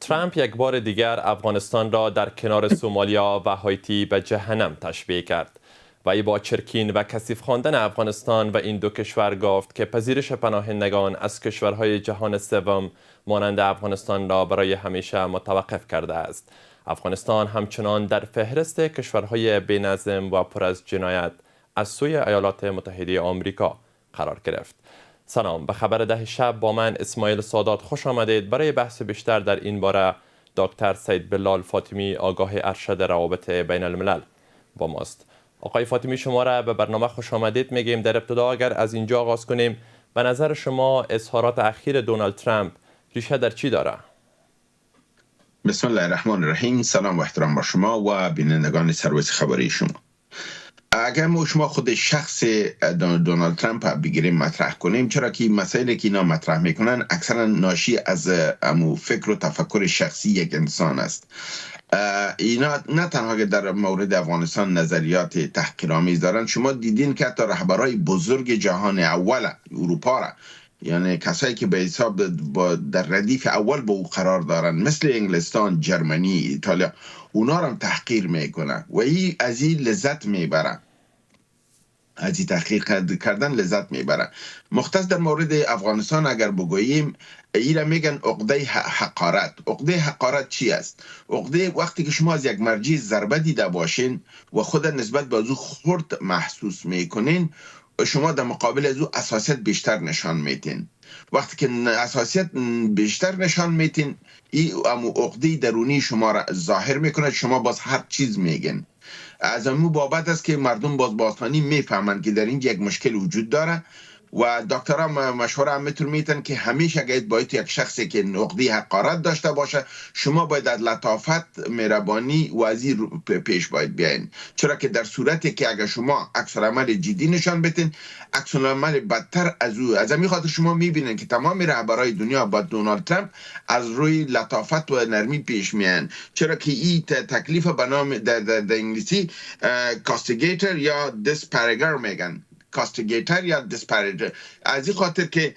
ترامپ یک بار دیگر افغانستان را در کنار سومالیا و هایتی به جهنم تشبیه کرد و ای با چرکین و کثیف خواندن افغانستان و این دو کشور گفت که پذیرش پناهندگان از کشورهای جهان سوم مانند افغانستان را برای همیشه متوقف کرده است. افغانستان همچنان در فهرست کشورهای بی‌نظم و پر از جنایت از سوی ایالات متحده آمریکا قرار گرفت. سلام، به خبر 10 شب با من اسماعیل سادات خوش آمدید. برای بحث بیشتر در این باره دکتر سید بلال فاطمی، آگاه ارشد روابط بین الملل با ماست. آقای فاطمی، شما را به برنامه خوش آمدید میگیم. در ابتدا اگر از اینجا آغاز کنیم، به نظر شما اظهارات اخیر دونالد ترامپ ریشه در چی داره؟ بسم الله الرحمن الرحیم. سلام و احترام با شما و بینندگان سرویس خبری شما. اگر ما شما خود شخص دونالد ترامپ بگیریم مطرح کنیم، چرا که مسائلی که اینا مطرح میکنن اکثرا ناشی از امو فکر و تفکر شخصی یک انسان است. اینا نه تنها که در مورد افغانستان نظریات تحقیرآمیز دارن، شما دیدین که حتی رهبرای بزرگ جهان اول اروپا را، یعنی کسایی که به حساب در ردیف اول با او قرار دارن، مثل انگلستان، جرمنی، ایتالیا، اونا را هم تحقیر میکنن و ای از این لذت میبرن، از این تحقیر کردن لذت میبرن. مختص در مورد افغانستان اگر بگوییم، اینا میگن عقده حقارت. عقده حقارت چی است؟ عقده وقتی که شما از یک مرجع ضربه دیده باشین و خود نسبت به او خرد محسوس میکنین، شما در مقابل از او اساسیت بیشتر نشان میتین. وقتی که اساسیت بیشتر نشان میتین، این عقده درونی شما را ظاهر میکنه، شما باز هر چیز میگن. از امو بابت است که مردم بازخوانی میفهمند که در اینجا یک مشکل وجود داره و دکترها مشوره هم میتن که همیشه اگر باید یک شخصی که عقده حقارت داشته باشه، شما باید از لطافت، مهربانی و از این پیش باید بیاین، چرا که در صورتی که اگر شما عکس العمل جدی نشان بدین، عکس العمل بدتر از او. از همین خاطر شما میبینین که تمام رهبرای دنیا با دونالد ترامپ از روی لطافت و نرمی پیش میان، چرا که این تکلیف به نام در انگلیسی کاستیگیتر یا دیسپارگر میگن، کاستیگیتر یا دیسپارگر. از این خاطر که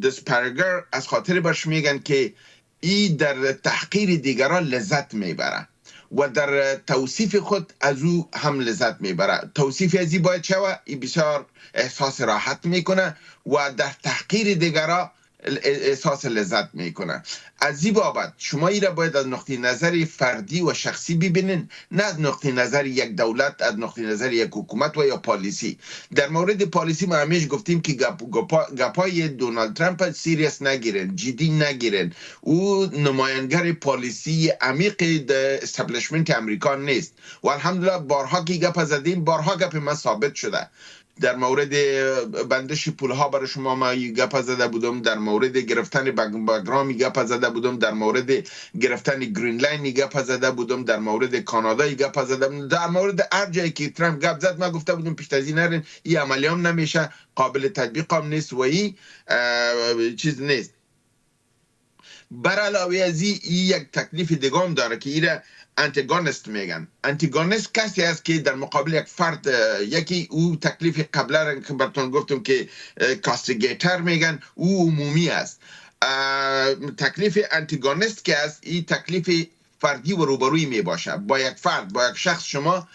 دیسپارگر از خاطر باش میگن که ای در تحقیر دیگران لذت میبره و در توصیف خود از او هم لذت میبره. توصیف از این باید شوه، ای بسیار احساس راحت میکنه و در تحقیر دیگران احساس لذت میکنه. از این بابت شما ای را باید از نقطه نظر فردی و شخصی ببینین، نه از نقطه نظر یک دولت، از نقطه نظر یک حکومت و یا پالیسی. در مورد پالیسی ما همیشه گفتیم که گپای دونالد ترامپ سیریس نگیرن، جدی نگیرن. او نماینگر پالیسی عمیق استبلیشمنت امریکا نیست و الحمدلله بارها که گپ زدیم، بارها گپ من ثابت شده. در مورد بندش پولها برای شما ما گپ زده بودم، در مورد گرفتن باگرامی گپ زده بودم، در مورد گرفتن گرینلند گپ زده بودم، در مورد کانادا گپ زده بودم، در مورد هر جایی که ترامپ گپ زد ما گفته بودم پیش از این نرین، این عملی هم نمیشه، قابل تطبیق هم نیست و این چیز نیست. بر علاوه از این یک تکلیف دیگه هم داره که ایره انتگونیست میگن. انتگونیست کسی است که در مقابل یک فرد، یکی او تکلیف قبلا که براتون گفتم که کاستیگیتر میگن، او عمومی است. تکلیف انتگونیست که است، این تکلیف فردی و روبروی می باشه با یک فرد، با یک شخص. شما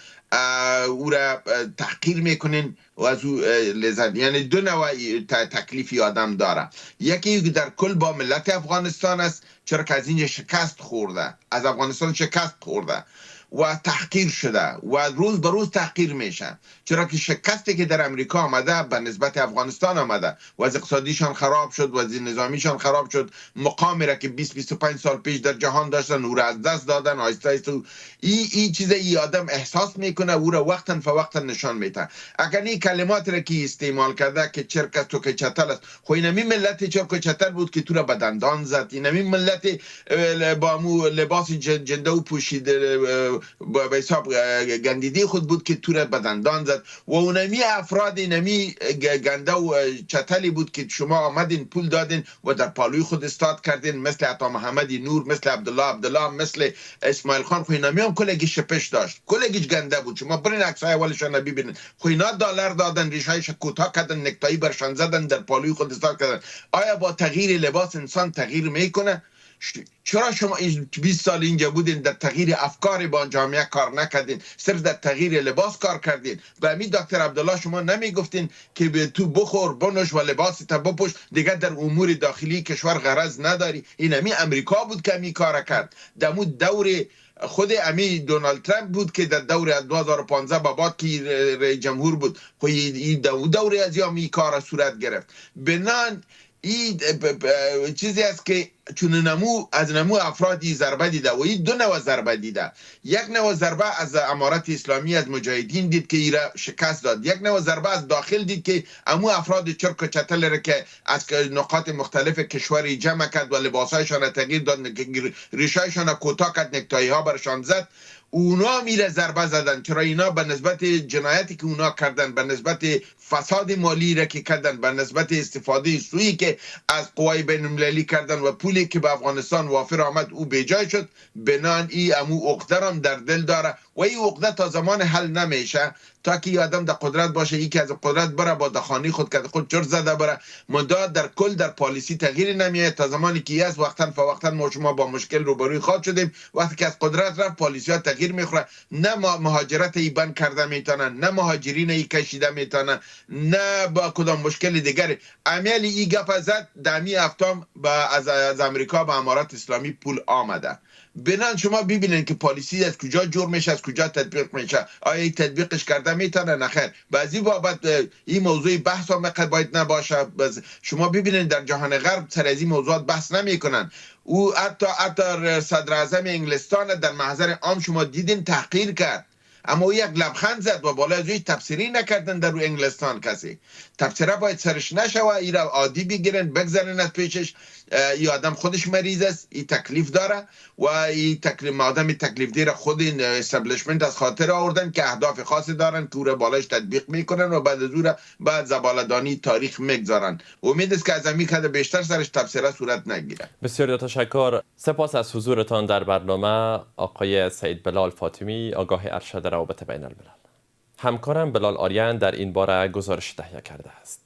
او را تحقیر میکنین و از او لذت. یعنی دو نوع تکلیفی آدم داره. یکی در کل با ملت افغانستان است، چرا که از اینجا شکست خورده، از افغانستان شکست خورده و تحقیر شده و روز به روز تحقیر میشه، چرا که شکستی که در امریکا آمده به نسبت افغانستان آمده و از اقتصادیشان خراب شد و از نظامیشان خراب شد. مقامی را که 20-25 سال پیش در جهان داشتن او را از دست دادن. آیسته آیسته این چیز ای آدم احساس میکنه، او را وقتا فوقتا نشان میده. اگر این کلمات را که استعمال کرده که چرک است و که چتل است، خو اینمی ملت چرک و چتل بود که تو را به دندان زد. اینمی ملت با مو لباس جنده و پوشیده به حساب گندیدی خود بود که تو را به دندان زد و اونمی افراد اینمی گنده و چتلی بود که شما آمدین پول دادین و در پالوی خود استاد کردین، مثل عطا محمدی نور، مثل عبدالله، مثل اسماعیل خان. خو اینمی هم کلگی شپش داشت، کلگیش گنده بود. شما برین عکسای اولشان ببینید. خو اینا دلار دادن، ریشایش کوتاه کردن، نکتایی برشان زدن، در پالوی خود استاد کردن. آیا با تغییر لباس انسان تغییر میکنه؟ چرا شما 20 سال اینجا بودین در تغییر افکار با جامعه کار نکردین، صرف در تغییر لباس کار کردین؟ به همین دکتر عبدالله شما نمیگفتین که به تو بخور بنوش و لباس تا بپوش، دیگه در امور داخلی کشور غرض نداری؟ این همین امریکا بود که همین کار کرد. دمو دور خود امی دونالد ترامپ بود که در دور 2015 با بعد که رئیس جمهور بود، خو این دوره از می کار صورت گرفت. بنان این چیزی است که چون از نمو افرادی ضربه دیده و این دو نوع ضربه دیده. یک نوع ضربه از امارت اسلامی از مجاهدین دید که ایره شکست داد، یک نوع ضربه از داخل دید که امو افراد چرک و چتل را که از نقاط مختلف کشوری جمع کرد و لباسایشان تغییر داد، ریشایشان کوتاه کرد، نکتایی ها برشان زد، اونا میره ضربه زدن. چرا اینا به نسبت جنایتی که اونا کردن، به نسبت فساد مالی را که کردن، به نسبت استفاده سویی که از قوای بین المللی کردن و پولی که به افغانستان وافر آمد او بیجای شد. بنان ای امو عقده هم در دل داره و این عقده تا زمان حل نمیشه تا که آدم در قدرت باشه، یکی از قدرت بره با دخانی خود که خود چرت زده بره. مدت در کل در پالیسی تغییر نمیاد تا زمانی که از وقتا فوقتا ما شما با مشکل روبروی خواهد شدیم. وقتی که از قدرت رفت پالیسی ها تغییر میخوره، نه مهاجرت ای بند کرده میتونن، نه مهاجرین ای کشیده میتونن، نه با کدام مشکل دیگری. عملی ای گپ زد دمی افتام از امریکا به امارات اسلامی پول آمده. بنان شما ببینید که پالیسی از کجا جور میشه، از کجا تطبیق میشه، آیا تطبیقش کرده میتونه نخیر. بعضی بابت این موضوع بحث هم باید نباشه. شما ببینید در جهان غرب سر از این موضوعات بحث نمیکنن. او حتی صدر اعظم انگلستان در محضر عام شما دیدین تحقیر کرد، اما او یک لبخند زد و بالا از تفسیری نکردن در روی انگلستان. کسی تفسیره باید سرش نشه و ایره عادی بگیرن بگذارن از پیشش. این آدم خودش مریض است، این تکلیف داره و این آدم تکلیف دیره خود این استبلیشمنت از خاطر آوردن که اهداف خاصی دارن که او بالاش تطبیق میکنن و بعد از او بعد زبالدانی تاریخ میگذارن. امید است که از همین کده بیشتر سرش تفسیره صورت نگیره. بسیار تشکر. سپاس از حضورتان در برنامه آقای سید بلال فاطمی، آگاه ارشد روابط بین الملل. همکارم بلال آریان در این باره گزارش تهیه کرده است.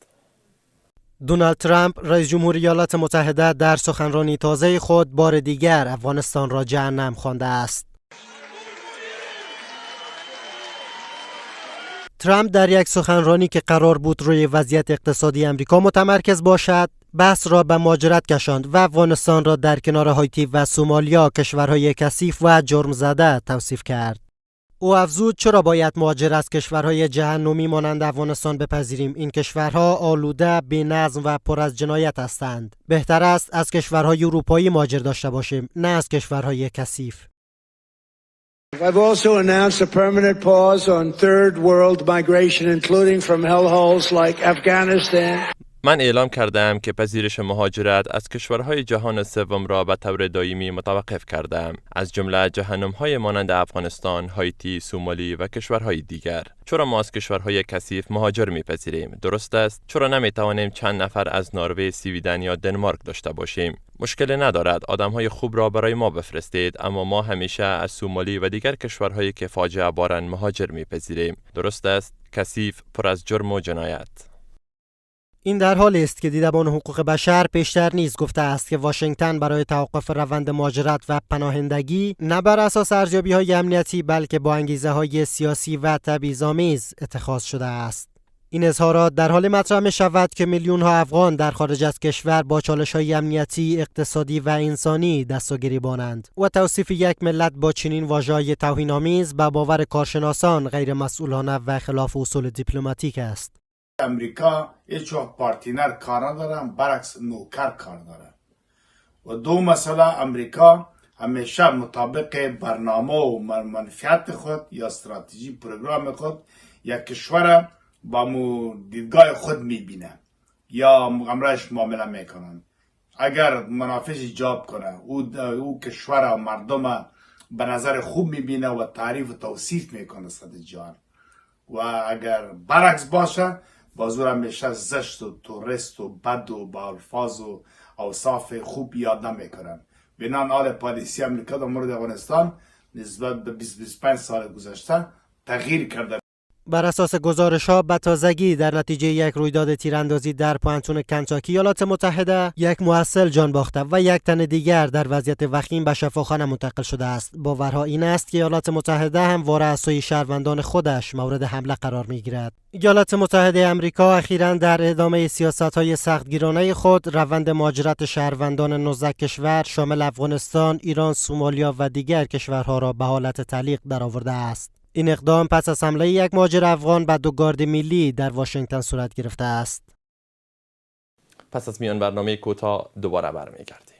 دونالد ترامپ رئیس جمهور ایالات متحده در سخنرانی تازه خود بار دیگر افغانستان را جهنم خوانده است. ترامپ در یک سخنرانی که قرار بود روی وضعیت اقتصادی امریکا متمرکز باشد، بحث را به مهاجرت کشاند و افغانستان را در کنار هایتی و سومالیا کشورهای کثیف و جرم زده توصیف کرد. او افزود چرا باید مهاجر از کشورهای جهنمی مانند افغانستان بپذیریم؟ این کشورها آلوده، بی‌نظم و پر از جنایت هستند. بهتر است از کشورهای اروپایی مهاجر داشته باشیم، نه از کشورهای کثیف. I've also announced a permanent pause on third world migration, including from hellholes like Afghanistan. من اعلام کردم که پذیرش مهاجرت از کشورهای جهان سوم را به طور دائمی متوقف کردم، از جمله جهنم‌های مانند افغانستان، هایتی، سومالی و کشورهای دیگر. چرا ما از کشورهای کثیف مهاجر می‌پذیریم؟ درست است. چرا نمی‌توانیم چند نفر از نروژ، سویدن یا دنمارک داشته باشیم؟ مشکلی ندارد آدم‌های خوب را برای ما بفرستید، اما ما همیشه از سومالی و دیگر کشورهایی که فاجعه بارند مهاجر می‌پذیریم. درست است. کثیف، پر از جرم و جنایت. این در حالی است که دیدبان حقوق بشر پیشتر نیز گفته است که واشنگتن برای توقف روند مهاجرت و پناهندگی نه بر اساس ارزیابی‌های امنیتی بلکه با انگیزه‌های سیاسی و تبعیض‌آمیز اتخاذ شده است. این اظهارات در حال مطرح می‌شود که میلیون‌ها افغان در خارج از کشور با چالش‌های امنیتی، اقتصادی و انسانی دست و گریبانند و توصیف یک ملت با چنین واژه‌های توهین‌آمیز به باور کارشناسان غیر مسئولانه و خلاف اصول دیپلماتیک است. امریکا هیچ وقت پارتنر کار ندارن، برعکس نوکر کار دارن. و دو مسئله، امریکا همیشه مطابق برنامه و منفعت خود یا استراتژی پروگرام خود یک کشور با دیدگاه خود میبینه یا همراهش معامله میکنن. اگر منافعش ایجاب کنه او کشور و مردم به نظر خوب میبینه و تعریف و توصیف میکنه صد جان، و اگر برعکس باشه بازور همیشه زشت و توریست و بد و با الفاظ و اوصاف خوب یاد نمیکنن. بنان حال پالیسی امریکا در مورد افغانستان نسبت به 20-25 سال گذشته تغییر کرده. بر اساس گزارش‌ها به تازگی در نتیجه یک رویداد تیراندازی در پوانتون کنتاکی ایالات متحده یک محصل جان باخته و یک تن دیگر در وضعیت وخیم به شفاخانه منتقل شده است. باورها این است که ایالات متحده همواره از سوی شهروندان خودش مورد حمله قرار می‌گیرد. ایالات متحده آمریکا اخیراً در ادامه سیاست‌های سختگیرانه خود روند مهاجرت شهروندان 19 کشور شامل افغانستان، ایران، سومالیا و دیگر کشورها را به حالت تعلیق درآورده است. این اقدام پس از حمله یک مهاجر افغان به 2 گارد ملی در واشنگتن صورت گرفته است. پس از میان برنامه کوتاه دوباره برمیگردیم.